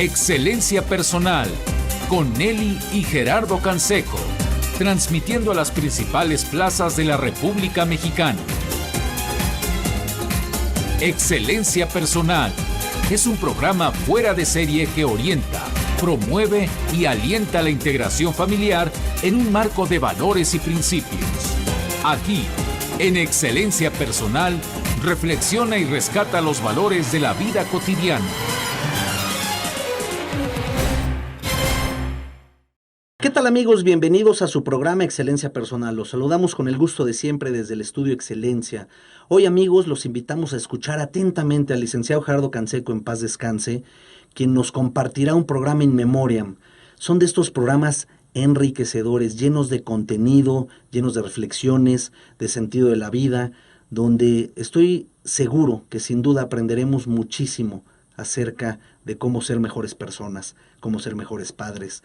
Excelencia Personal, con Nelly y Gerardo Canseco, transmitiendo a las principales plazas de la República Mexicana. Excelencia Personal es un programa fuera de serie que orienta, promueve y alienta la integración familiar en un marco de valores y principios. Aquí, en Excelencia Personal, reflexiona y rescata los valores de la vida cotidiana. ¿Qué tal, amigos? Bienvenidos a su programa Excelencia Personal. Los saludamos con el gusto de siempre desde el Estudio Excelencia. Hoy, amigos, los invitamos a escuchar atentamente al licenciado Gerardo Canseco, en paz descanse, quien nos compartirá un programa in memoriam. Son de estos programas enriquecedores, llenos de contenido, llenos de reflexiones, de sentido de la vida, donde estoy seguro que sin duda aprenderemos muchísimo acerca de cómo ser mejores personas, cómo ser mejores padres.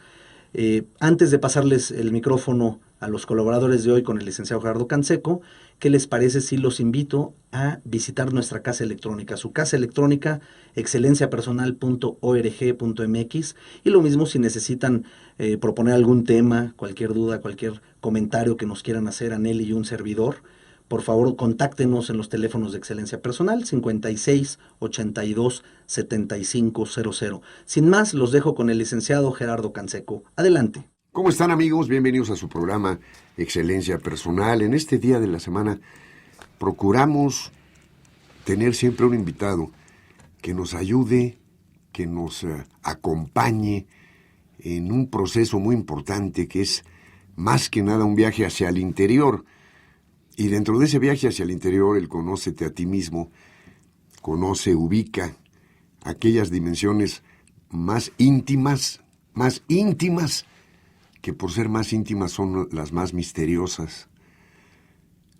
Antes de pasarles el micrófono a los colaboradores de hoy con el licenciado Gerardo Canseco, ¿qué les parece si los invito a visitar nuestra casa electrónica? Su casa electrónica, excelenciapersonal.org.mx, y lo mismo si necesitan proponer algún tema, cualquier duda, cualquier comentario que nos quieran hacer a Nelly y un servidor. Por favor, contáctenos en los teléfonos de Excelencia Personal 56 82 75 00. Sin más, los dejo con el licenciado Gerardo Canseco. Adelante. ¿Cómo están, amigos? Bienvenidos a su programa Excelencia Personal. En este día de la semana procuramos tener siempre un invitado que nos ayude, que nos acompañe en un proceso muy importante que es más que nada un viaje hacia el interior. Y dentro de ese viaje hacia el interior, el conócete a ti mismo, ubica aquellas dimensiones más íntimas, que por ser más íntimas son las más misteriosas.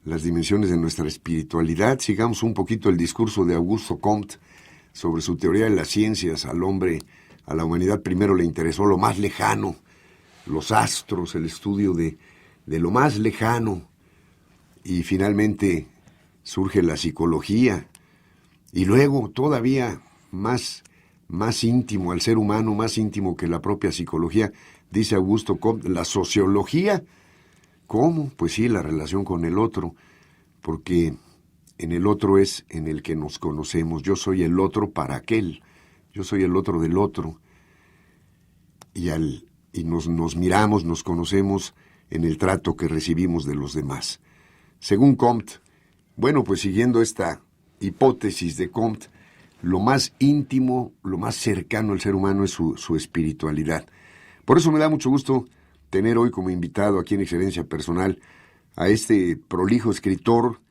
Las dimensiones de nuestra espiritualidad. Sigamos un poquito el discurso de Augusto Comte sobre su teoría de las ciencias. Al hombre, a la humanidad primero le interesó lo más lejano, los astros, el estudio de lo más lejano. Y finalmente surge la psicología, y luego todavía más íntimo al ser humano, más íntimo que la propia psicología, dice Augusto Comte, la sociología. ¿Cómo? Pues sí, la relación con el otro, porque en el otro es en el que nos conocemos. Yo soy el otro para aquel, yo soy el otro del otro, y nos miramos, nos conocemos en el trato que recibimos de los demás. Según Comte, bueno, pues siguiendo esta hipótesis de Comte, lo más íntimo, lo más cercano al ser humano es su espiritualidad. Por eso me da mucho gusto tener hoy como invitado aquí en Excelencia Personal a este prolijo escritor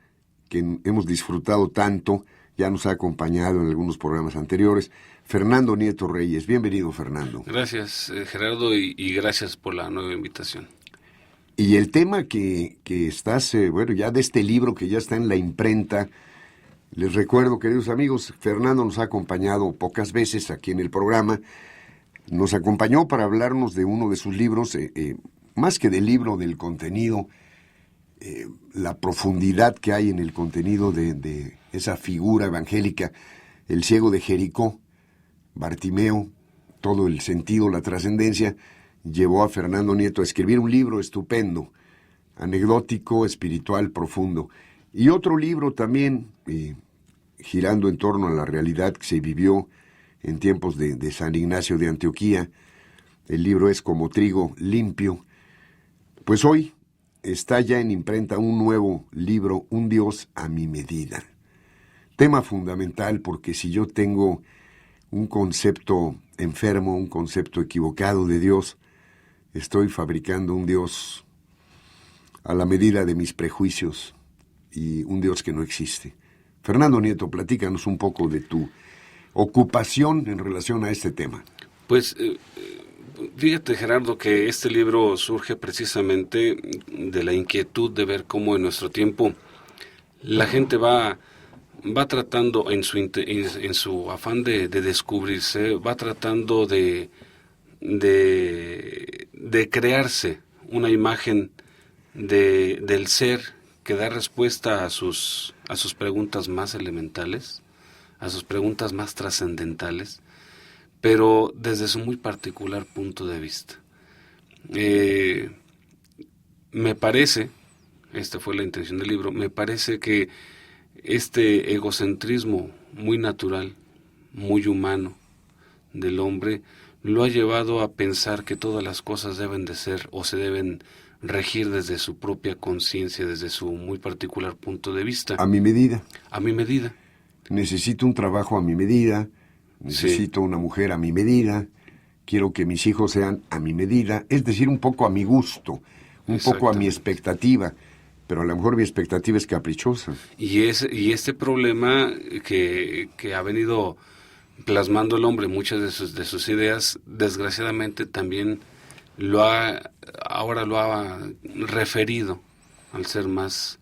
que hemos disfrutado tanto, ya nos ha acompañado en algunos programas anteriores, Fernando Nieto Reyes. Bienvenido, Fernando. Gracias, Gerardo, y gracias por la nueva invitación. Y el tema que estás, ya de este libro que ya está en la imprenta, les recuerdo, queridos amigos, Fernando nos ha acompañado pocas veces aquí en el programa. Nos acompañó para hablarnos de uno de sus libros, más que del libro, del contenido, la profundidad que hay en el contenido de esa figura evangélica, el ciego de Jericó, Bartimeo, todo el sentido, la trascendencia, llevó a Fernando Nieto a escribir un libro estupendo, anecdótico, espiritual, profundo. Y otro libro también, girando en torno a la realidad que se vivió en tiempos de San Ignacio de Antioquía. El libro es Como trigo limpio. Pues hoy está ya en imprenta un nuevo libro, Un Dios a mi medida. Tema fundamental, porque si yo tengo un concepto enfermo, un concepto equivocado de Dios, estoy fabricando un Dios a la medida de mis prejuicios y un Dios que no existe. Fernando Nieto, platícanos un poco de tu ocupación en relación a este tema. Pues fíjate, Gerardo, que este libro surge precisamente de la inquietud de ver cómo en nuestro tiempo la gente va tratando en su afán de descubrirse, va tratando de crearse una imagen del ser que da respuesta a sus preguntas más elementales, a sus preguntas más trascendentales, pero desde su muy particular punto de vista. Me parece, esta fue la intención del libro, me parece que este egocentrismo muy natural, muy humano del hombre, lo ha llevado a pensar que todas las cosas deben de ser o se deben regir desde su propia conciencia, desde su muy particular punto de vista. A mi medida. A mi medida. Necesito un trabajo a mi medida, necesito una mujer a mi medida, quiero que mis hijos sean a mi medida, es decir, un poco a mi gusto, un poco a mi expectativa, pero a lo mejor mi expectativa es caprichosa. Y este problema que ha venido plasmando el hombre, muchas de sus ideas, desgraciadamente también ahora lo ha referido al ser más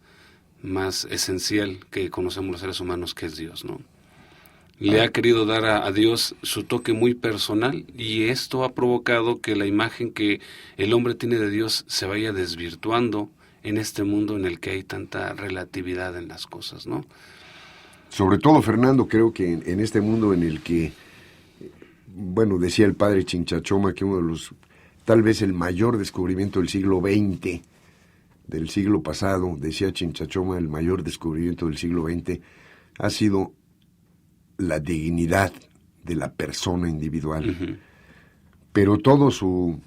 esencial que conocemos los seres humanos, que es Dios, ¿no? Le ha querido dar a Dios su toque muy personal, y esto ha provocado que la imagen que el hombre tiene de Dios se vaya desvirtuando en este mundo en el que hay tanta relatividad en las cosas, ¿no? Sobre todo, Fernando, creo que en este mundo en el que, bueno, decía el padre Chinchachoma que uno de los, tal vez el mayor descubrimiento del siglo XX, del siglo pasado, decía Chinchachoma, el mayor descubrimiento del siglo XX ha sido la dignidad de la persona individual. Uh-huh. Pero todo su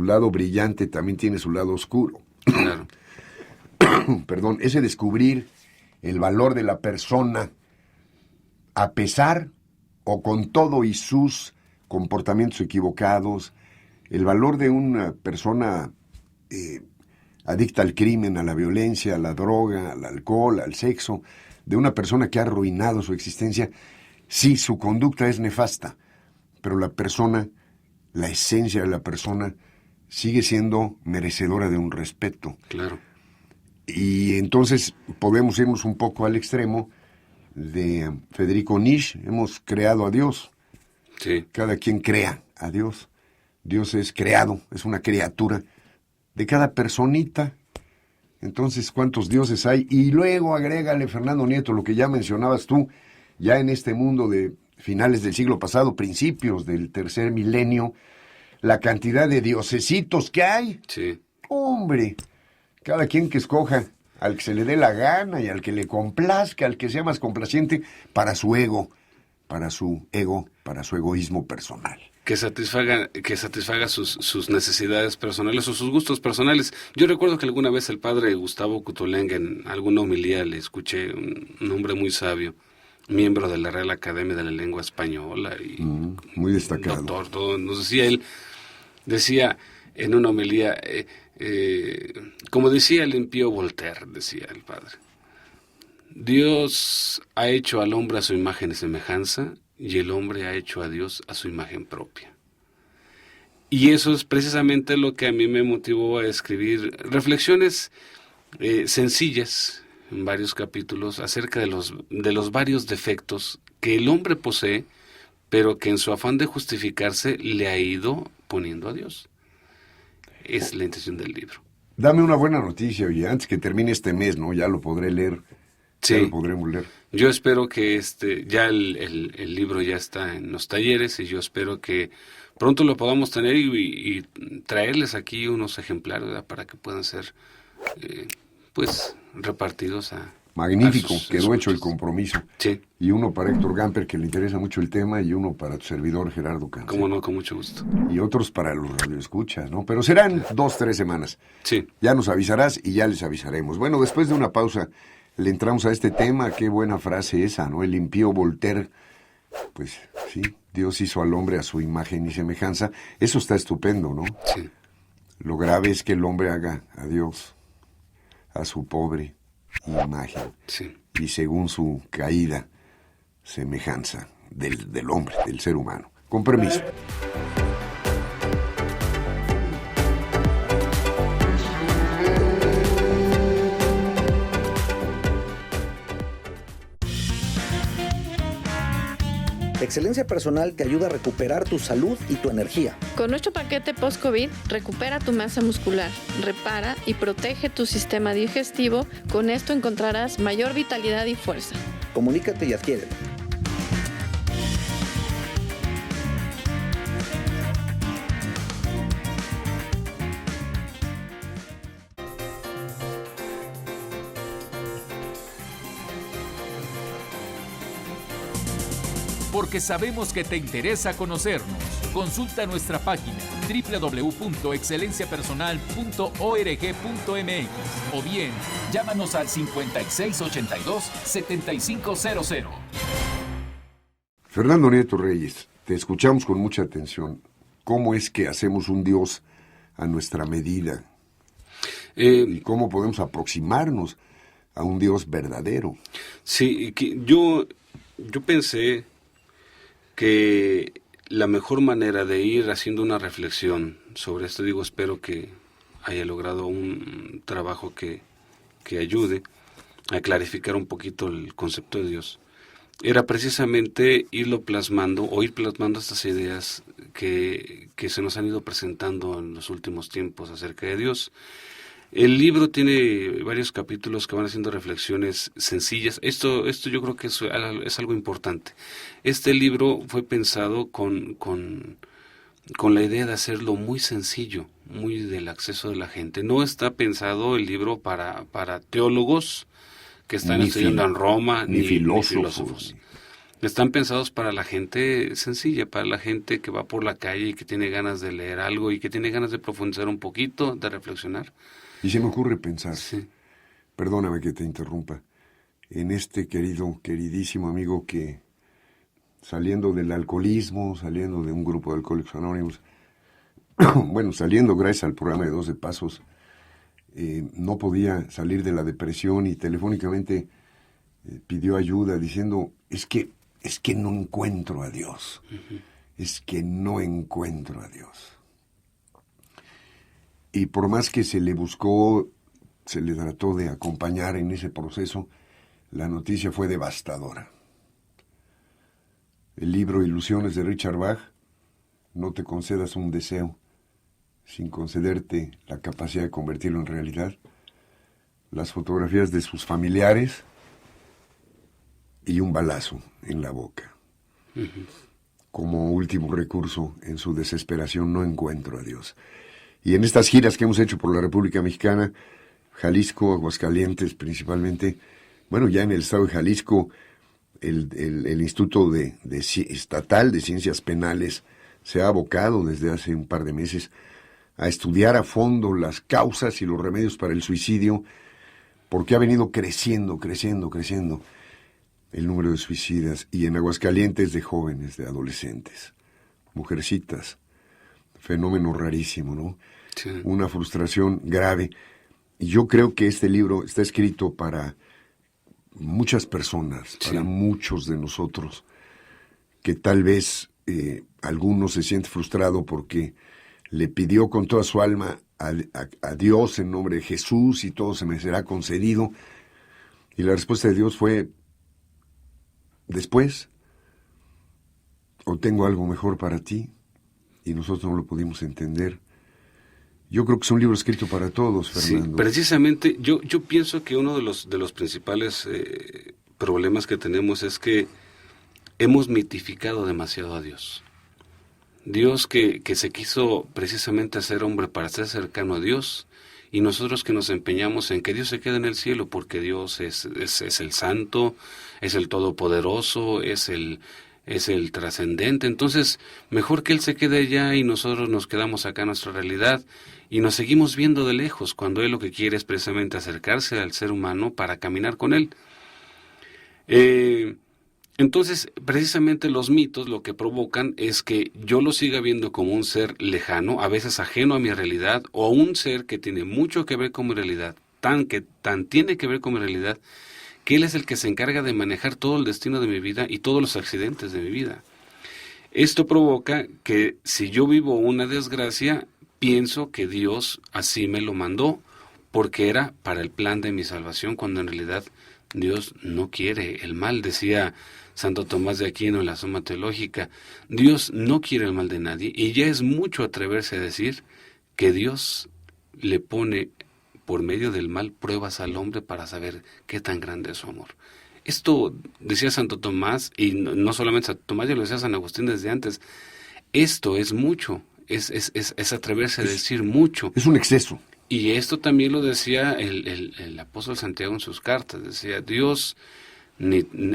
lado brillante también tiene su lado oscuro. Claro. Perdón, ese descubrir el valor de la persona a pesar o con todo y sus comportamientos equivocados, el valor de una persona adicta al crimen, a la violencia, a la droga, al alcohol, al sexo, de una persona que ha arruinado su existencia. Sí, su conducta es nefasta, pero la persona, la esencia de la persona, sigue siendo merecedora de un respeto. Claro. Y entonces podemos irnos un poco al extremo de Federico Nietzsche. Hemos creado a Dios. Sí. Cada quien crea a Dios. Dios es creado, es una criatura de cada personita. Entonces, ¿cuántos dioses hay? Y luego agrégale, Fernando Nieto, lo que ya mencionabas tú, ya en este mundo de finales del siglo pasado, principios del tercer milenio, la cantidad de diosesitos que hay. Sí. Hombre, cada quien que escoja al que se le dé la gana y al que le complazca, al que sea más complaciente para su ego, para su egoísmo personal. Que satisfaga sus necesidades personales o sus gustos personales. Yo recuerdo que alguna vez el padre Gustavo Coutolenga, en alguna homilía le escuché, un hombre muy sabio, miembro de la Real Academia de la Lengua Española y muy destacado. Doctor, todo, nos decía en una homilía, como decía el impío Voltaire, decía el padre, Dios ha hecho al hombre a su imagen y semejanza, y el hombre ha hecho a Dios a su imagen propia. Y eso es precisamente lo que a mí me motivó a escribir reflexiones sencillas en varios capítulos acerca de los varios defectos que el hombre posee, pero que en su afán de justificarse le ha ido poniendo a Dios. Es la intención del libro. Dame una buena noticia, oye, antes que termine este mes, ¿no? Ya lo podré leer. Sí. Ya lo podremos leer. Yo espero que ya el libro ya está en los talleres, y yo espero que pronto lo podamos tener y traerles aquí unos ejemplares, ¿verdad? Para que puedan ser pues repartidos a... Magnífico, quedó hecho el compromiso. Sí. Y uno para Héctor Gamper, que le interesa mucho el tema, y uno para tu servidor Gerardo Canseco. Cómo no, con mucho gusto. Y otros para los radioescuchas, ¿no? Pero serán 2-3 semanas. Sí. Ya nos avisarás y ya les avisaremos. Bueno, después de una pausa le entramos a este tema. Qué buena frase esa, ¿no? El impío Voltaire, pues sí, Dios hizo al hombre a su imagen y semejanza. Eso está estupendo, ¿no? Sí. Lo grave es que el hombre haga a Dios a su pobre imagen. Sí. Y según su caída, semejanza del hombre, del ser humano. Con permiso. Excelencia Personal te ayuda a recuperar tu salud y tu energía. Con nuestro paquete post-COVID, recupera tu masa muscular, repara y protege tu sistema digestivo. Con esto encontrarás mayor vitalidad y fuerza. Comunícate y adquiérelo. porque sabemos que te interesa conocernos. Consulta nuestra página www.excelenciapersonal.org.mx o bien llámanos al 5682-7500. Fernando Nieto Reyes, te escuchamos con mucha atención. ¿Cómo es que hacemos un Dios a nuestra medida? ¿Y cómo podemos aproximarnos a un Dios verdadero? Sí, yo pensé que la mejor manera de ir haciendo una reflexión sobre esto, espero que haya logrado un trabajo que ayude a clarificar un poquito el concepto de Dios, era precisamente ir plasmando estas ideas que se nos han ido presentando en los últimos tiempos acerca de Dios. El libro tiene varios capítulos que van haciendo reflexiones sencillas. Esto yo creo que es algo importante. Este libro fue pensado con la idea de hacerlo muy sencillo, muy del acceso de la gente. No está pensado el libro para teólogos que están estudiando en Roma, ni filósofos. Están pensados para la gente sencilla, para la gente que va por la calle y que tiene ganas de leer algo y que tiene ganas de profundizar un poquito, de reflexionar. Y se me ocurre pensar, sí. Perdóname que te interrumpa, en este queridísimo amigo que saliendo del alcoholismo, saliendo de un grupo de Alcohólicos Anónimos, bueno, saliendo gracias al programa de 12 Pasos, no podía salir de la depresión y telefónicamente pidió ayuda diciendo, es que no encuentro a Dios, es que no encuentro a Dios. Y por más que se le buscó, se le trató de acompañar en ese proceso, la noticia fue devastadora. El libro Ilusiones de Richard Bach, no te concedas un deseo sin concederte la capacidad de convertirlo en realidad. Las fotografías de sus familiares y un balazo en la boca. Como último recurso, en su desesperación, no encuentro a Dios. Y en estas giras que hemos hecho por la República Mexicana, Jalisco, Aguascalientes principalmente, bueno, ya en el estado de Jalisco, el Instituto Estatal de Ciencias Penales se ha abocado desde hace un par de meses a estudiar a fondo las causas y los remedios para el suicidio, porque ha venido creciendo el número de suicidas, y en Aguascalientes de jóvenes, de adolescentes, mujercitas, fenómeno rarísimo, ¿no? Sí. Una frustración grave. Y yo creo que este libro está escrito para muchas personas, para muchos de nosotros, que tal vez alguno se siente frustrado porque le pidió con toda su alma a Dios en nombre de Jesús y todo se me será concedido. Y la respuesta de Dios fue, después, o tengo algo mejor para ti, y nosotros no lo pudimos entender. Yo creo que es un libro escrito para todos, Fernando. Sí, precisamente, yo pienso que uno de los principales problemas que tenemos es que hemos mitificado demasiado a Dios. Dios que se quiso precisamente hacer hombre para ser cercano a Dios, y nosotros que nos empeñamos en que Dios se quede en el cielo porque Dios es el santo, es el todopoderoso, es el trascendente. Entonces, mejor que Él se quede allá y nosotros nos quedamos acá en nuestra realidad y nos seguimos viendo de lejos, cuando Él lo que quiere es precisamente acercarse al ser humano para caminar con Él. Entonces, precisamente los mitos lo que provocan es que yo lo siga viendo como un ser lejano, a veces ajeno a mi realidad, o un ser que tiene mucho que ver con mi realidad, tan tiene que ver con mi realidad, que Él es el que se encarga de manejar todo el destino de mi vida y todos los accidentes de mi vida. Esto provoca que si yo vivo una desgracia, pienso que Dios así me lo mandó, porque era para el plan de mi salvación, cuando en realidad Dios no quiere el mal. Decía Santo Tomás de Aquino en la Suma Teológica, Dios no quiere el mal de nadie, y ya es mucho atreverse a decir que Dios le pone por medio del mal pruebas al hombre para saber qué tan grande es su amor. Esto decía Santo Tomás, y no solamente Santo Tomás, ya lo decía San Agustín desde antes. Esto es mucho, es atreverse a decir mucho. Es un exceso. Y esto también lo decía el apóstol Santiago en sus cartas. Decía, Dios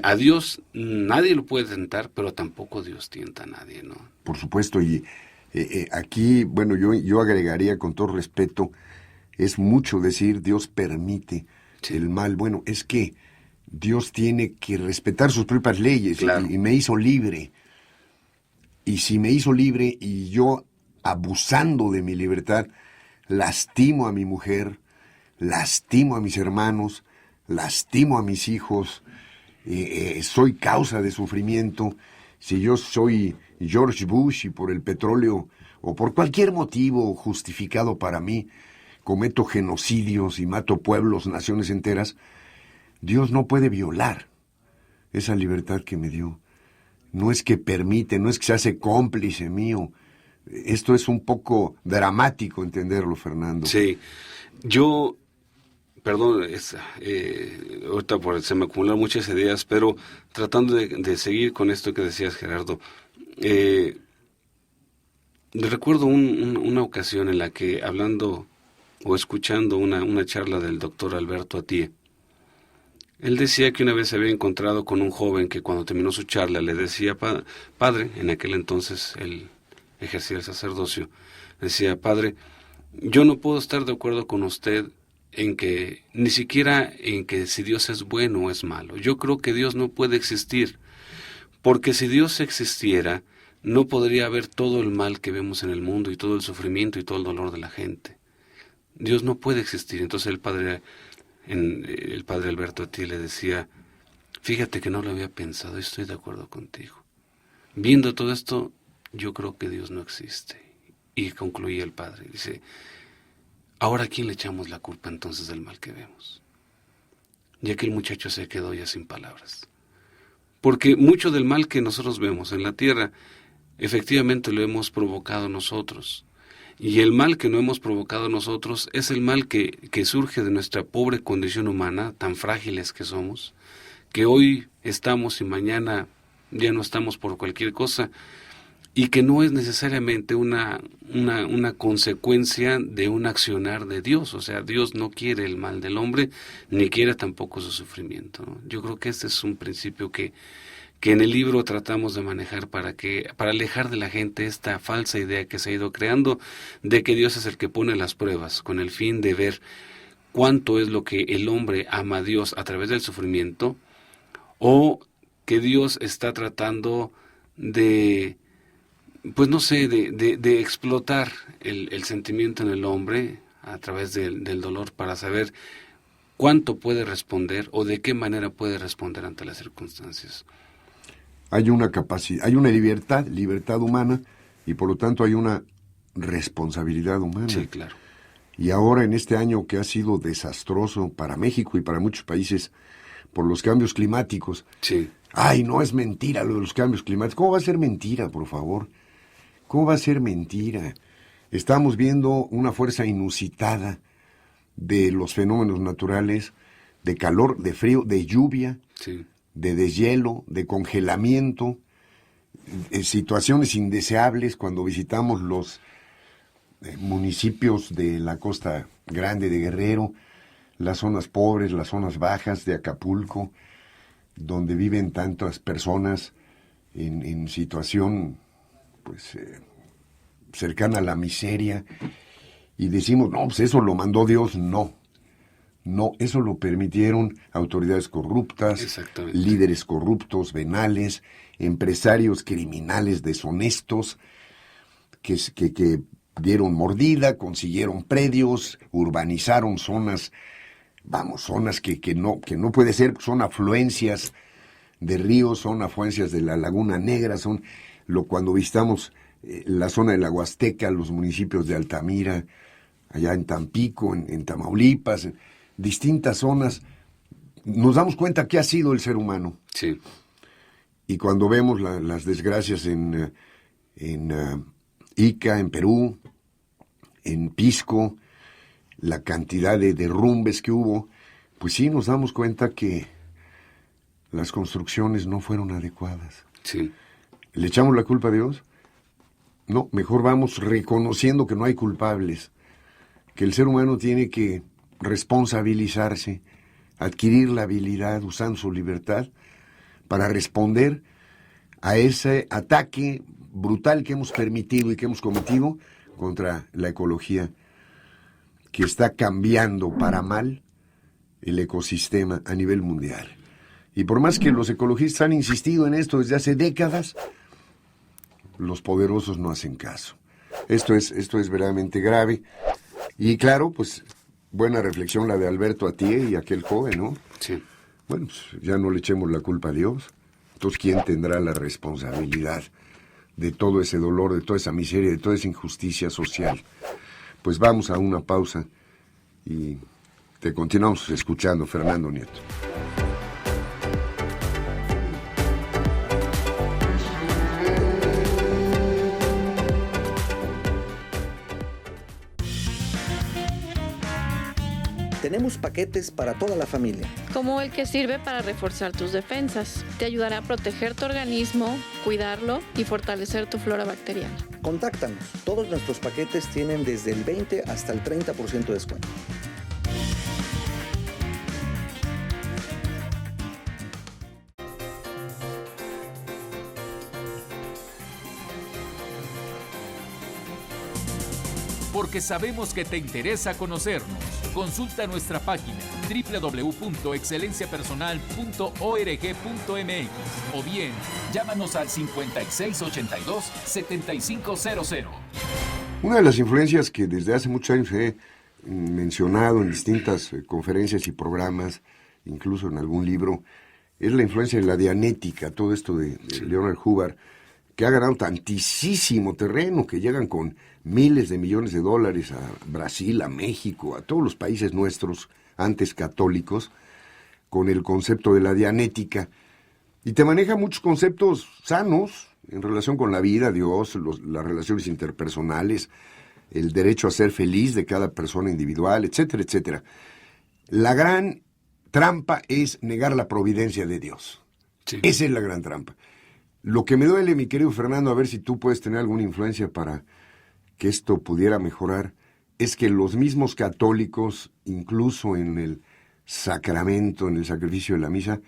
A Dios nadie lo puede tentar, pero tampoco Dios tienta a nadie, ¿no? Por supuesto, y aquí, bueno, yo agregaría con todo respeto, es mucho decir Dios permite el mal. Bueno, es que Dios tiene que respetar sus propias leyes, claro. y me hizo libre. Y si me hizo libre y yo, abusando de mi libertad, lastimo a mi mujer, lastimo a mis hermanos, lastimo a mis hijos, soy causa de sufrimiento, si yo soy George Bush y por el petróleo o por cualquier motivo justificado para mí, cometo genocidios y mato pueblos, naciones enteras, Dios no puede violar esa libertad que me dio. No es que permite, no es que se hace cómplice mío. Esto es un poco dramático entenderlo, Fernando. Sí, yo, perdón, ahorita se me acumulan muchas ideas, pero tratando de seguir con esto que decías, Gerardo, recuerdo una ocasión en la que hablando o escuchando una charla del doctor Alberto Atié, él decía que una vez se había encontrado con un joven que cuando terminó su charla le decía, padre, en aquel entonces él ejercía el sacerdocio, decía, padre, yo no puedo estar de acuerdo con usted en que, ni siquiera en que si Dios es bueno o es malo. Yo creo que Dios no puede existir, porque si Dios existiera, no podría haber todo el mal que vemos en el mundo y todo el sufrimiento y todo el dolor de la gente. Dios no puede existir. Entonces el padre Alberto Atié le decía, fíjate que no lo había pensado, estoy de acuerdo contigo. Viendo todo esto, yo creo que Dios no existe. Y concluía el padre, dice, ahora ¿a quién le echamos la culpa entonces del mal que vemos? Y aquel muchacho se quedó ya sin palabras. Porque mucho del mal que nosotros vemos en la tierra, efectivamente lo hemos provocado nosotros. Y el mal que no hemos provocado nosotros es el mal que surge de nuestra pobre condición humana, tan frágiles que somos, que hoy estamos y mañana ya no estamos por cualquier cosa, y que no es necesariamente una consecuencia de un accionar de Dios. O sea, Dios no quiere el mal del hombre, ni quiere tampoco su sufrimiento, ¿no? Yo creo que este es un principio que en el libro tratamos de manejar para alejar de la gente esta falsa idea que se ha ido creando de que Dios es el que pone las pruebas con el fin de ver cuánto es lo que el hombre ama a Dios a través del sufrimiento, o que Dios está tratando de, pues no sé, de explotar el sentimiento en el hombre a través del dolor para saber cuánto puede responder o de qué manera puede responder ante las circunstancias. Hay una capacidad, hay una libertad humana, y por lo tanto hay una responsabilidad humana. Sí, claro. Y ahora en este año que ha sido desastroso para México y para muchos países por los cambios climáticos. Sí. Ay, no es mentira lo de los cambios climáticos. ¿Cómo va a ser mentira, por favor? ¿Cómo va a ser mentira? Estamos viendo una fuerza inusitada de los fenómenos naturales, de calor, de frío, de lluvia. Sí. De deshielo, de congelamiento, situaciones indeseables cuando visitamos los municipios de la Costa Grande de Guerrero, las zonas pobres, las zonas bajas de Acapulco, donde viven tantas personas en situación pues cercana a la miseria, y decimos, no, pues eso lo mandó Dios. No, eso lo permitieron autoridades corruptas, líderes corruptos, venales, empresarios criminales deshonestos, que dieron mordida, consiguieron predios, urbanizaron zonas que no puede ser, son afluencias de ríos, son afluencias de la Laguna Negra, cuando visitamos la zona de la Huasteca, los municipios de Altamira, allá en Tampico, en Tamaulipas, distintas zonas, nos damos cuenta que ha sido el ser humano. Sí. Y cuando vemos las desgracias en Ica, en Perú, en Pisco, la cantidad de derrumbes que hubo, pues sí nos damos cuenta que las construcciones no fueron adecuadas. Sí. ¿Le echamos la culpa a Dios? No, mejor vamos reconociendo que no hay culpables, que el ser humano tiene que responsabilizarse adquirir la habilidad, usando su libertad, para responder a ese ataque brutal que hemos permitido y que hemos cometido contra la ecología, que está cambiando para mal el ecosistema a nivel mundial. Y por más que los ecologistas han insistido en esto desde hace décadas, los poderosos no hacen caso. Esto es verdaderamente grave. Y claro, pues, buena reflexión la de Alberto Atié y aquel joven, ¿no? Sí. Bueno, pues ya no le echemos la culpa a Dios. Entonces, ¿quién tendrá la responsabilidad de todo ese dolor, de toda esa miseria, de toda esa injusticia social? Pues vamos a una pausa y te continuamos escuchando, Fernando Nieto. Tenemos paquetes para toda la familia. Como el que sirve para reforzar tus defensas. Te ayudará a proteger tu organismo, cuidarlo y fortalecer tu flora bacteriana. Contáctanos. Todos nuestros paquetes tienen desde el 20 hasta el 30% de descuento. Porque sabemos que te interesa conocernos. Consulta nuestra página www.excelenciapersonal.org.mx o bien llámanos al 5682-7500. Una de las influencias que desde hace muchos años he mencionado en distintas conferencias y programas, incluso en algún libro, es la influencia de la dianética, todo esto de Leonard Hubbard, que ha ganado tantísimo terreno, que llegan con miles de millones de dólares a Brasil, a México, a todos los países nuestros, antes católicos, con el concepto de la dianética. Y te maneja muchos conceptos sanos en relación con la vida, Dios, las relaciones interpersonales, el derecho a ser feliz de cada persona individual, etcétera, etcétera. La gran trampa es negar la providencia de Dios. Sí. Esa es la gran trampa. Lo que me duele, mi querido Fernando, a ver si tú puedes tener alguna influencia para que esto pudiera mejorar, es que los mismos católicos, incluso en el sacramento, en el sacrificio de la misa,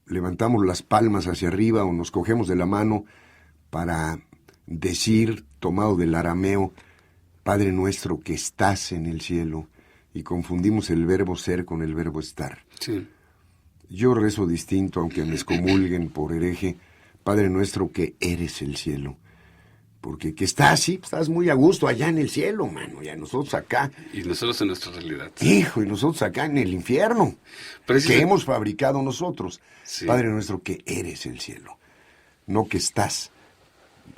levantamos las palmas hacia arriba o nos cogemos de la mano para decir, tomado del arameo, Padre nuestro que estás en el cielo, y confundimos el verbo ser con el verbo estar. Sí. Yo rezo distinto, aunque me excomulguen por hereje, Padre nuestro que eres el cielo. Porque que estás, sí, estás muy a gusto allá en el cielo, mano, y a nosotros acá. Y nosotros en nuestra realidad. Hijo, y nosotros acá en el infierno, que hemos fabricado nosotros. Sí. Padre nuestro que eres el cielo, no que estás.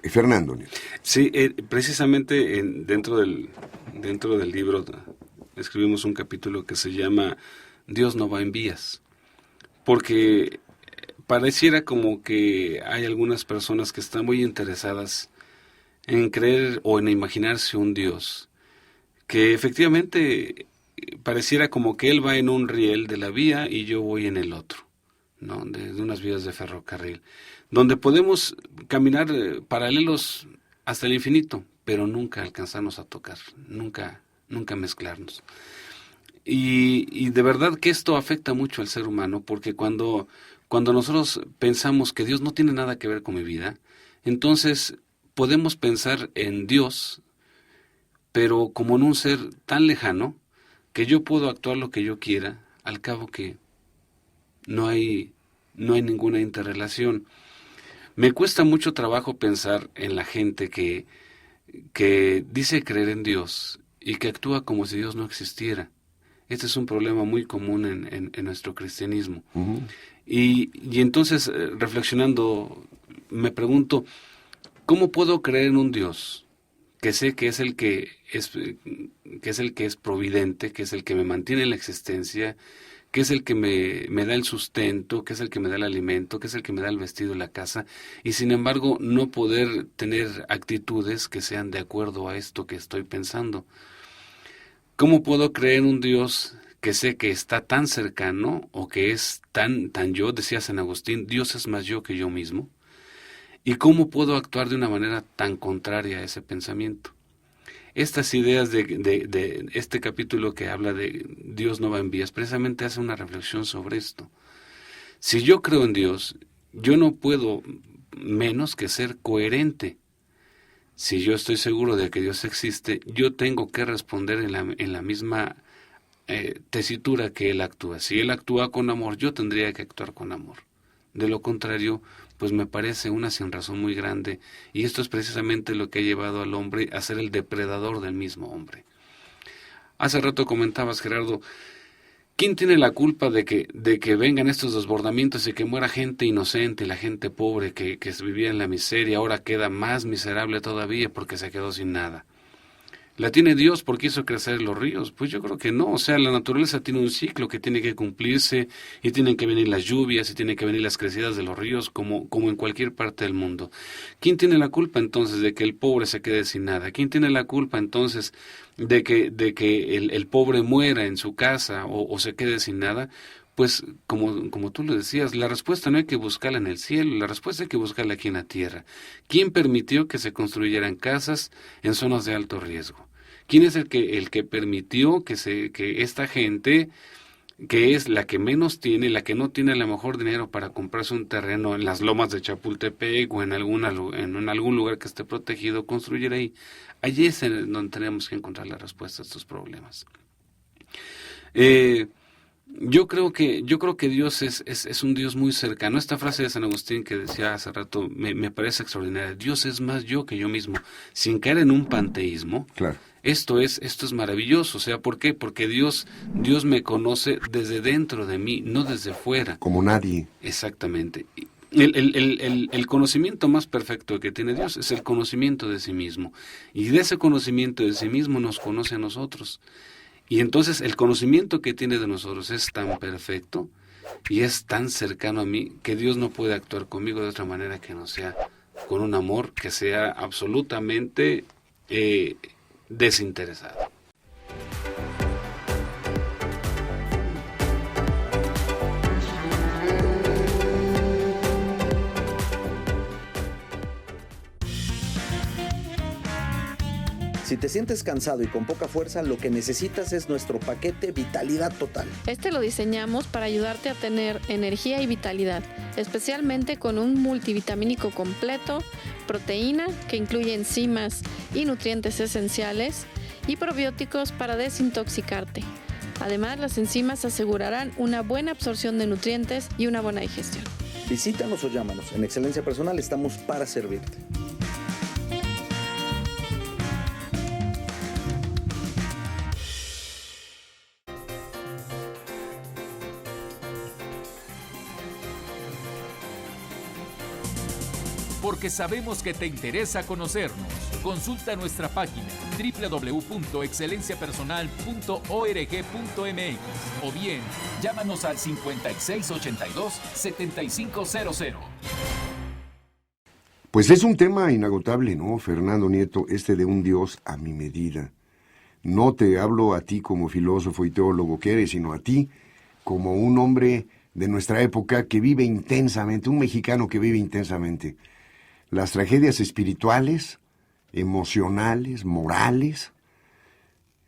Fernando. Sí, precisamente dentro del libro escribimos un capítulo que se llama Dios no va en vías. Porque pareciera como que hay algunas personas que están muy interesadas en creer o en imaginarse un Dios, que efectivamente pareciera como que Él va en un riel de la vía y yo voy en el otro, ¿no? De unas vías de ferrocarril, donde podemos caminar paralelos hasta el infinito, pero nunca alcanzarnos a tocar, nunca mezclarnos. Y de verdad que esto afecta mucho al ser humano, porque cuando nosotros pensamos que Dios no tiene nada que ver con mi vida, entonces podemos pensar en Dios, pero como en un ser tan lejano que yo puedo actuar lo que yo quiera, al cabo que no hay ninguna interrelación. Me cuesta mucho trabajo pensar en la gente que dice creer en Dios y que actúa como si Dios no existiera. Este es un problema muy común en nuestro cristianismo. Uh-huh. Y entonces, reflexionando, me pregunto, ¿cómo puedo creer en un Dios que sé que es el que es providente, que es el que me mantiene en la existencia, que es el que me da el sustento, que es el que me da el alimento, que es el que me da el vestido de la casa, y sin embargo no poder tener actitudes que sean de acuerdo a esto que estoy pensando? ¿Cómo puedo creer en un Dios que sé que está tan cercano o que es tan yo? Decía San Agustín, Dios es más yo que yo mismo. ¿Y cómo puedo actuar de una manera tan contraria a ese pensamiento? estas ideas de este capítulo que habla de Dios no va en vías, precisamente hace una reflexión sobre esto. Si yo creo en Dios, yo no puedo menos que ser coherente. Si yo estoy seguro de que Dios existe, yo tengo que responder en la misma tesitura que Él actúa. Si Él actúa con amor, yo tendría que actuar con amor. De lo contrario, pues me parece una sinrazón muy grande, y esto es precisamente lo que ha llevado al hombre a ser el depredador del mismo hombre. Hace rato comentabas, Gerardo, ¿quién tiene la culpa de que vengan estos desbordamientos y que muera gente inocente, la gente pobre que vivía en la miseria, ahora queda más miserable todavía porque se quedó sin nada? ¿La tiene Dios porque hizo crecer los ríos? Pues yo creo que no. O sea, la naturaleza tiene un ciclo que tiene que cumplirse, y tienen que venir las lluvias y tienen que venir las crecidas de los ríos como en cualquier parte del mundo. ¿Quién tiene la culpa entonces de que el pobre se quede sin nada? ¿Quién tiene la culpa entonces de que el pobre muera en su casa o se quede sin nada? Pues como tú lo decías, la respuesta no hay que buscarla en el cielo, la respuesta hay que buscarla aquí en la tierra. ¿Quién permitió que se construyeran casas en zonas de alto riesgo? ¿Quién es el que permitió que esta gente, que es la que menos tiene, la que no tiene a lo mejor dinero para comprarse un terreno en las lomas de Chapultepec o en algún lugar que esté protegido, construyera ahí? Allí es donde tenemos que encontrar la respuesta a estos problemas. Yo creo que Dios es un Dios muy cercano. Esta frase de San Agustín que decía hace rato me parece extraordinaria. Dios es más yo que yo mismo, sin caer en un panteísmo. Claro. Esto es maravilloso. O sea, ¿por qué? Porque Dios me conoce desde dentro de mí, no desde fuera. Como nadie. Exactamente. El conocimiento más perfecto que tiene Dios es el conocimiento de sí mismo. Y de ese conocimiento de sí mismo nos conoce a nosotros. Y entonces el conocimiento que tiene de nosotros es tan perfecto y es tan cercano a mí que Dios no puede actuar conmigo de otra manera que no sea con un amor que sea absolutamente desinteresado. Si te sientes cansado y con poca fuerza, lo que necesitas es nuestro paquete Vitalidad Total. Este lo diseñamos para ayudarte a tener energía y vitalidad, especialmente con un multivitamínico completo, proteína que incluye enzimas y nutrientes esenciales y probióticos para desintoxicarte. Además, las enzimas asegurarán una buena absorción de nutrientes y una buena digestión. Visítanos o llámanos. En Excelencia Personal estamos para servirte. Porque sabemos que te interesa conocernos. Consulta nuestra página www.excelenciapersonal.org.mx o bien llámanos al 5682-7500. Pues es un tema inagotable, ¿no, Fernando Nieto? De un Dios a mi medida. No te hablo a ti como filósofo y teólogo que eres, sino a ti como un hombre de nuestra época que vive intensamente, un mexicano que vive intensamente las tragedias espirituales, emocionales, morales,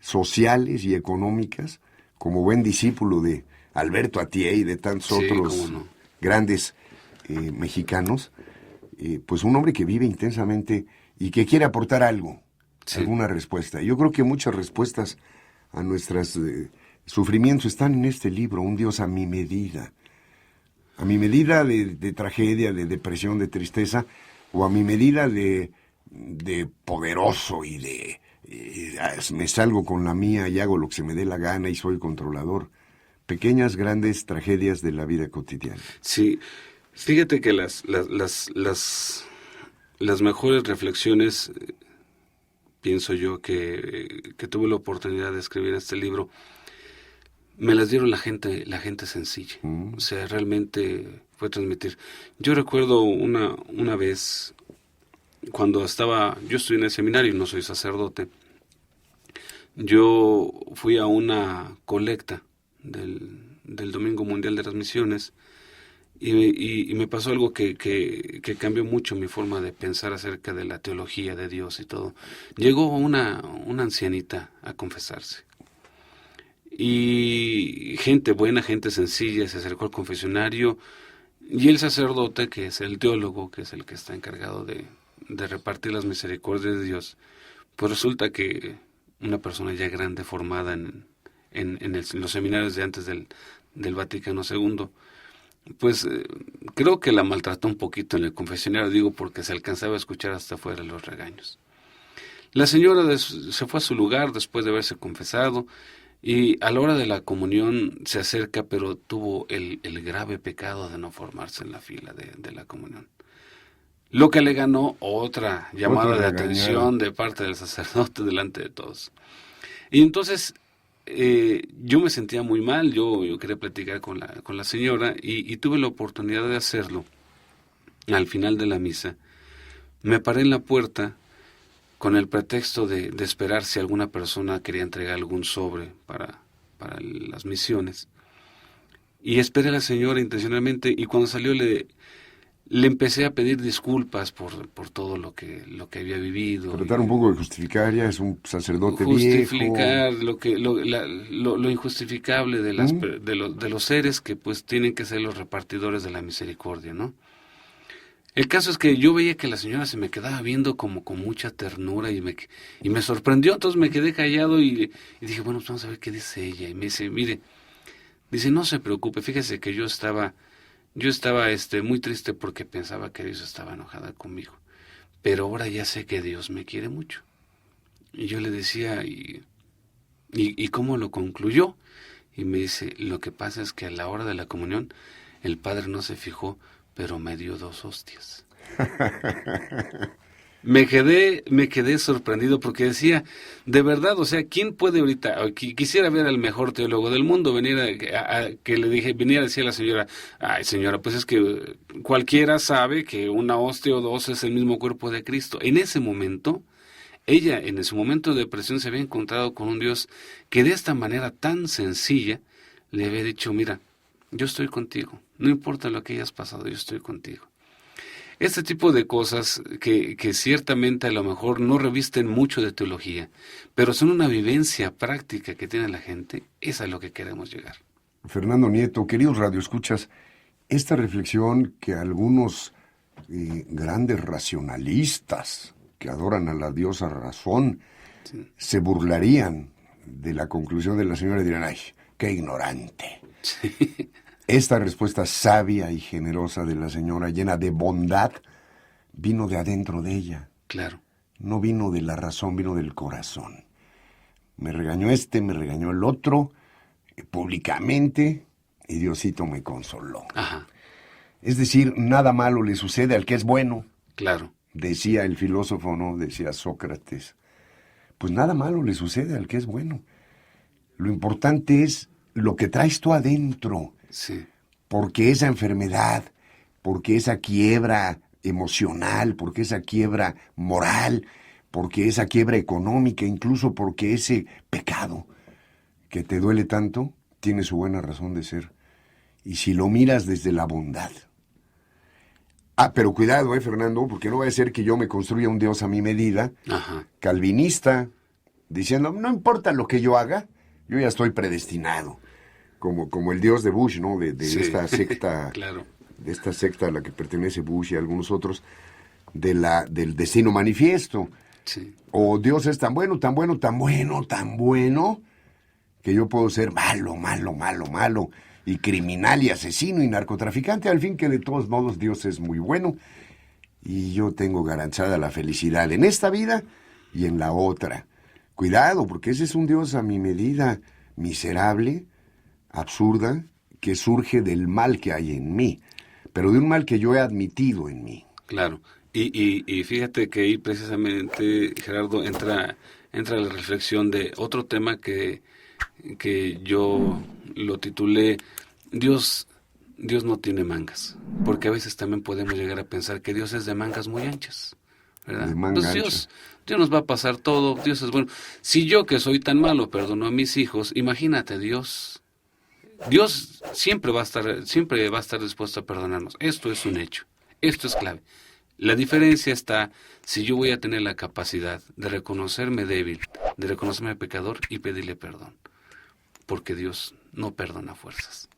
sociales y económicas, como buen discípulo de Alberto Atié y de tantos otros grandes mexicanos, pues un hombre que vive intensamente y que quiere aportar algo, alguna respuesta. Yo creo que muchas respuestas a nuestros sufrimientos están en este libro, Un Dios a mi medida. A mi medida de tragedia, de depresión, de tristeza, o a mi medida de poderoso y me salgo con la mía y hago lo que se me dé la gana y soy controlador. Pequeñas, grandes tragedias de la vida cotidiana. Sí, fíjate que las mejores reflexiones, pienso yo, que tuve la oportunidad de escribir este libro, me las dieron la gente sencilla. O sea, realmente fue transmitir. Yo recuerdo una vez, cuando yo estoy en el seminario, no soy sacerdote, yo fui a una colecta del Domingo Mundial de las Misiones, Y me pasó algo que cambió mucho mi forma de pensar acerca de la teología de Dios y todo. Llegó una ancianita a confesarse. Y gente buena, gente sencilla, se acercó al confesionario, y el sacerdote, que es el teólogo, que es el que está encargado de repartir las misericordias de Dios, pues resulta que una persona ya grande, formada en los seminarios de antes del Vaticano II, pues creo que la maltrató un poquito en el confesionario, digo, porque se alcanzaba a escuchar hasta afuera los regaños. La señora se fue a su lugar después de haberse confesado, y a la hora de la comunión se acerca, pero tuvo el grave pecado de no formarse en la fila de la comunión. Lo que le ganó otra llamada de atención de parte del sacerdote delante de todos. Y entonces yo me sentía muy mal, yo quería platicar con la señora, y tuve la oportunidad de hacerlo. Al final de la misa, me paré en la puerta con el pretexto de esperar si alguna persona quería entregar algún sobre para las misiones. Y esperé a la señora intencionalmente, y cuando salió le empecé a pedir disculpas por todo lo que había vivido. Tratar un poco de justificar, ya es un sacerdote justificar viejo. lo injustificable de los seres que pues tienen que ser los repartidores de la misericordia, ¿no? El caso es que yo veía que la señora se me quedaba viendo como con mucha ternura, y me sorprendió. Entonces me quedé callado y dije, bueno, pues vamos a ver qué dice ella. Y me dice, mire, dice, no se preocupe, fíjese que yo estaba muy triste porque pensaba que Dios estaba enojada conmigo, pero ahora ya sé que Dios me quiere mucho. Y yo le decía, ¿y cómo lo concluyó? Y me dice, lo que pasa es que a la hora de la comunión el padre no se fijó, pero me dio 2 hostias. Me quedé sorprendido porque decía, de verdad, o sea, ¿quién puede ahorita? Quisiera ver al mejor teólogo del mundo venir viniera a decir a la señora, ay señora, pues es que cualquiera sabe que una hostia o 2 es el mismo cuerpo de Cristo. En ese momento, ella en su momento de depresión se había encontrado con un Dios que de esta manera tan sencilla le había dicho, mira, yo estoy contigo, no importa lo que hayas pasado, yo estoy contigo. Este tipo de cosas que ciertamente a lo mejor no revisten mucho de teología, pero son una vivencia práctica que tiene la gente, es a lo que queremos llegar. Fernando Nieto, queridos radioescuchas, esta reflexión que algunos grandes racionalistas que adoran a la diosa razón se burlarían de la conclusión de la señora y dirán, ¡ay, qué ignorante! Sí. Esta respuesta sabia y generosa de la señora, llena de bondad, vino de adentro de ella. Claro. No vino de la razón, vino del corazón. Me regañó me regañó el otro, públicamente, y Diosito me consoló. Ajá. Es decir, nada malo le sucede al que es bueno. Claro. Decía el filósofo, ¿no? Decía Sócrates. Pues nada malo le sucede al que es bueno. Lo importante es lo que traes tú adentro. Sí. Porque esa enfermedad, porque esa quiebra emocional, porque esa quiebra moral, porque esa quiebra económica, incluso porque ese pecado que te duele tanto, tiene su buena razón de ser. Y si lo miras desde la bondad. Pero cuidado, Fernando, porque no va a ser que yo me construya un Dios a mi medida, Ajá. calvinista, diciendo, no importa lo que yo haga, yo ya estoy predestinado. Como el Dios de Bush, ¿no? De Sí. esta secta, Claro. de esta secta a la que pertenece Bush y algunos otros, del destino manifiesto. Sí. O Dios es tan bueno, tan bueno, tan bueno, tan bueno, que yo puedo ser malo, malo, malo, malo, y criminal y asesino y narcotraficante, al fin que de todos modos Dios es muy bueno, y yo tengo garantizada la felicidad en esta vida y en la otra. Cuidado, porque ese es un Dios a mi medida, miserable, absurda, que surge del mal que hay en mí, pero de un mal que yo he admitido en mí. Claro. Y fíjate que ahí precisamente, Gerardo, entra la reflexión de otro tema que yo lo titulé Dios no tiene mangas, porque a veces también podemos llegar a pensar que Dios es de mangas muy anchas, ¿verdad? De manga Entonces ancha. Dios nos va a pasar todo, Dios es bueno. Si yo que soy tan malo perdono a mis hijos, imagínate Dios Dios siempre va a estar dispuesto a perdonarnos. Esto es un hecho. Esto es clave. La diferencia está si yo voy a tener la capacidad de reconocerme débil, de reconocerme pecador y pedirle perdón. Porque Dios no perdona fuerzas.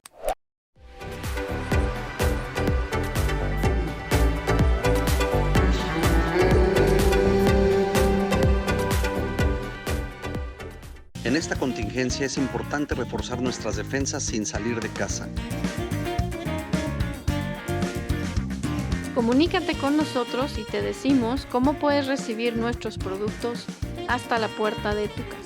En esta contingencia es importante reforzar nuestras defensas sin salir de casa. Comunícate con nosotros y te decimos cómo puedes recibir nuestros productos hasta la puerta de tu casa.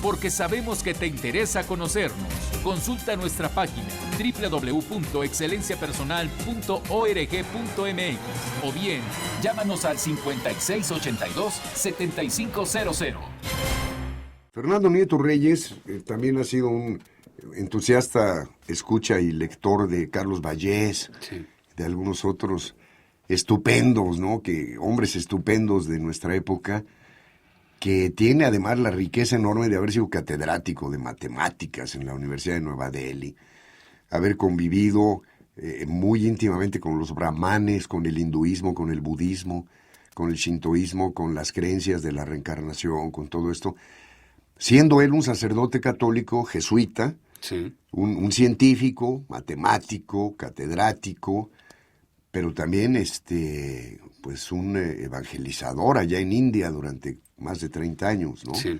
Porque sabemos que te interesa conocernos. Consulta nuestra página www.excelenciapersonal.org.mx o bien llámanos al 5682-7500. Fernando Nieto Reyes también ha sido un entusiasta escucha y lector de Carlos Vallés, Sí. de algunos otros estupendos, ¿no? Hombres estupendos de nuestra época, que tiene además la riqueza enorme de haber sido catedrático de matemáticas en la Universidad de Nueva Delhi, haber convivido muy íntimamente con los brahmanes, con el hinduismo, con el budismo, con el shintoísmo, con las creencias de la reencarnación, con todo esto, siendo él un sacerdote católico jesuita, Sí. un científico, matemático, catedrático, pero también pues un evangelizador allá en India durante más de 30 años, ¿no? Sí.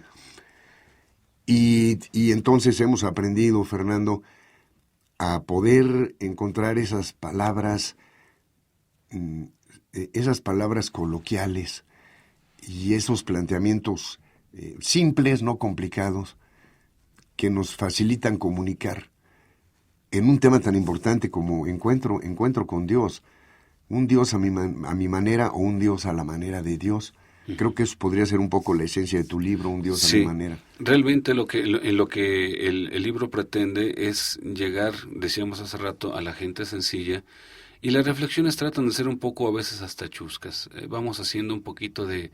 Y entonces hemos aprendido, Fernando, a poder encontrar esas palabras coloquiales y esos planteamientos simples, no complicados, que nos facilitan comunicar en un tema tan importante como encuentro con Dios. Un Dios a mi manera o un Dios a la manera de Dios. Creo que eso podría ser un poco la esencia de tu libro, un Dios a mi manera. Realmente en lo que el libro pretende es llegar, decíamos hace rato, a la gente sencilla, y las reflexiones tratan de ser un poco a veces hasta chuscas. Vamos haciendo un poquito de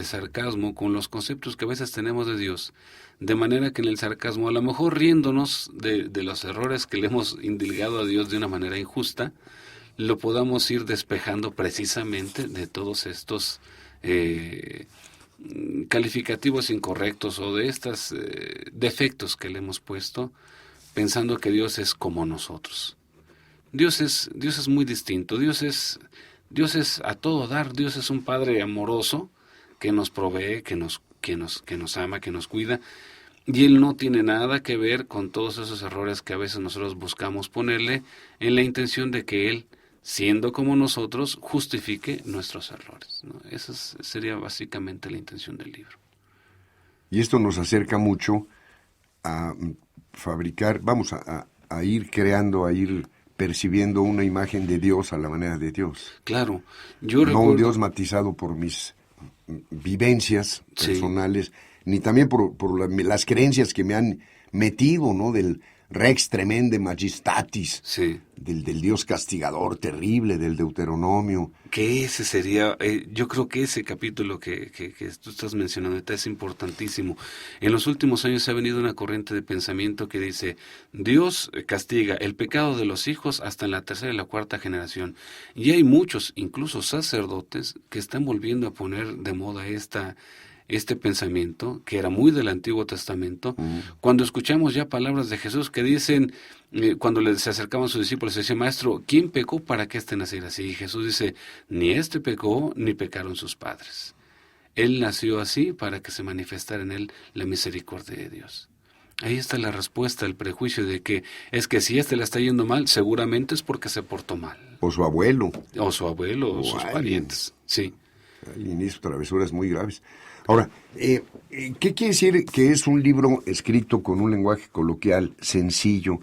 sarcasmo con los conceptos que a veces tenemos de Dios, de manera que en el sarcasmo, a lo mejor riéndonos de los errores que le hemos indilgado a Dios de una manera injusta, lo podamos ir despejando precisamente de todos estos calificativos incorrectos o de estos defectos que le hemos puesto, pensando que Dios es como nosotros. Dios es muy distinto. Dios es a todo dar. Dios es un Padre amoroso que nos provee, que nos ama, que nos cuida. Y Él no tiene nada que ver con todos esos errores que a veces nosotros buscamos ponerle en la intención de que Él, siendo como nosotros, justifique nuestros errores, ¿no? Esa sería básicamente la intención del libro. Y esto nos acerca mucho a fabricar, a ir creando, a ir percibiendo una imagen de Dios a la manera de Dios. Claro, No un Dios matizado por mis vivencias personales, ni también por las creencias que me han metido, ¿no? Del Rex Tremende Majestatis, del Dios castigador terrible, del Deuteronomio. Que ese sería, yo creo que ese capítulo que tú estás mencionando es importantísimo. En los últimos años ha venido una corriente de pensamiento que dice, Dios castiga el pecado de los hijos hasta en la tercera y la cuarta generación. Y hay muchos, incluso sacerdotes, que están volviendo a poner de moda este pensamiento, que era muy del Antiguo Testamento, cuando escuchamos ya palabras de Jesús que dicen, cuando se acercaban a sus discípulos, decía, Maestro, ¿quién pecó para que éste naciera así? Y Jesús dice, ni éste pecó, ni pecaron sus padres. Él nació así para que se manifestara en él la misericordia de Dios. Ahí está la respuesta al prejuicio de que es que si le está yendo mal, seguramente es porque se portó mal. O su abuelo. O sus parientes, sí. Alguien hizo travesuras muy graves. Ahora, ¿qué quiere decir que es un libro escrito con un lenguaje coloquial sencillo?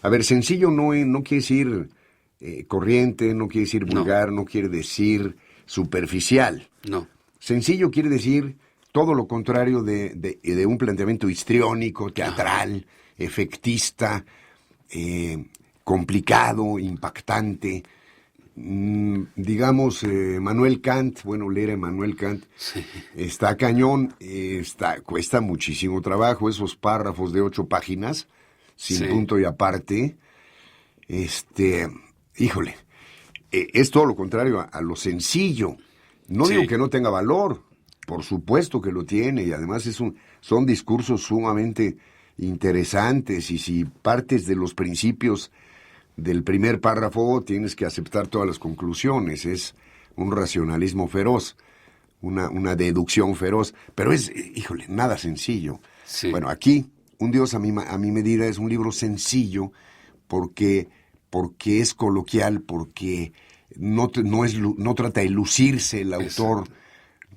A ver, sencillo no quiere decir corriente, no quiere decir vulgar, no quiere decir superficial. No. Sencillo quiere decir todo lo contrario de un planteamiento histriónico, teatral, efectista, complicado, impactante. Digamos, Manuel Kant, bueno, leer a Immanuel Kant, Sí. está cañón, cuesta muchísimo trabajo, esos párrafos de 8 páginas, sin Sí. punto y aparte, híjole, es todo lo contrario a lo sencillo. No Sí. digo que no tenga valor, por supuesto que lo tiene, y además son discursos sumamente interesantes, y si partes de los principios del primer párrafo, tienes que aceptar todas las conclusiones. Es un racionalismo feroz, una deducción feroz, pero es, híjole, nada sencillo. Sí. Bueno, aquí, Un Dios a mi medida es un libro sencillo porque es coloquial, porque no trata de lucirse el autor,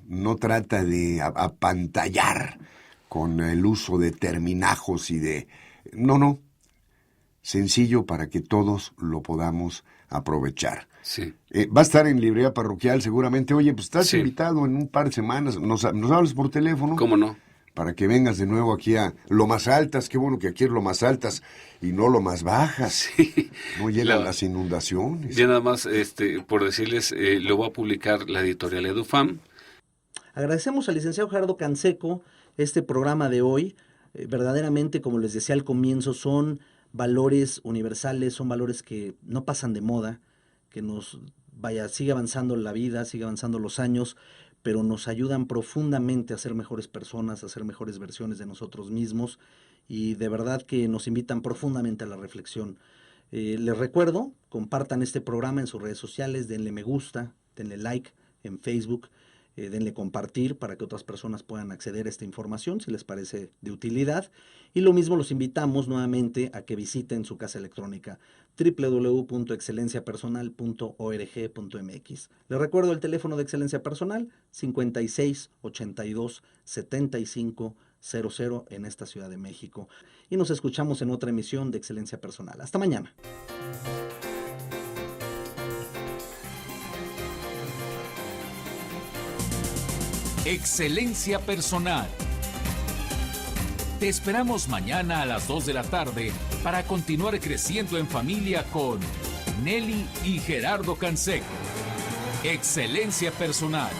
no trata de apantallar con el uso de terminajos y de... No. Sencillo para que todos lo podamos aprovechar. Sí. Va a estar en librería parroquial seguramente. Oye, pues estás Sí. invitado en un par de semanas. Nos hablas por teléfono. ¿Cómo no? Para que vengas de nuevo aquí a Lomas Altas. Qué bueno que aquí es Lomas Altas y no Lomas Bajas. Sí. No llegan La- las inundaciones. Ya nada más, por decirles, lo va a publicar la editorial EduFam. Agradecemos al licenciado Gerardo Canseco este programa de hoy. Verdaderamente, como les decía al comienzo, son valores universales, son valores que no pasan de moda, que sigue avanzando la vida, sigue avanzando los años, pero nos ayudan profundamente a ser mejores personas, a ser mejores versiones de nosotros mismos, y de verdad que nos invitan profundamente a la reflexión. Les recuerdo, compartan este programa en sus redes sociales, denle me gusta, denle like en Facebook, denle compartir para que otras personas puedan acceder a esta información si les parece de utilidad. Y lo mismo los invitamos nuevamente a que visiten su casa electrónica www.excelenciapersonal.org.mx. Les recuerdo el teléfono de Excelencia Personal 56 82 75 00 en esta Ciudad de México. Y nos escuchamos en otra emisión de Excelencia Personal. Hasta mañana. Excelencia Personal. Te esperamos mañana a las 2 de la tarde para continuar creciendo en familia con Nelly y Gerardo Canseco. Excelencia Personal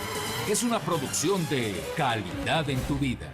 es una producción de Calidad en tu Vida.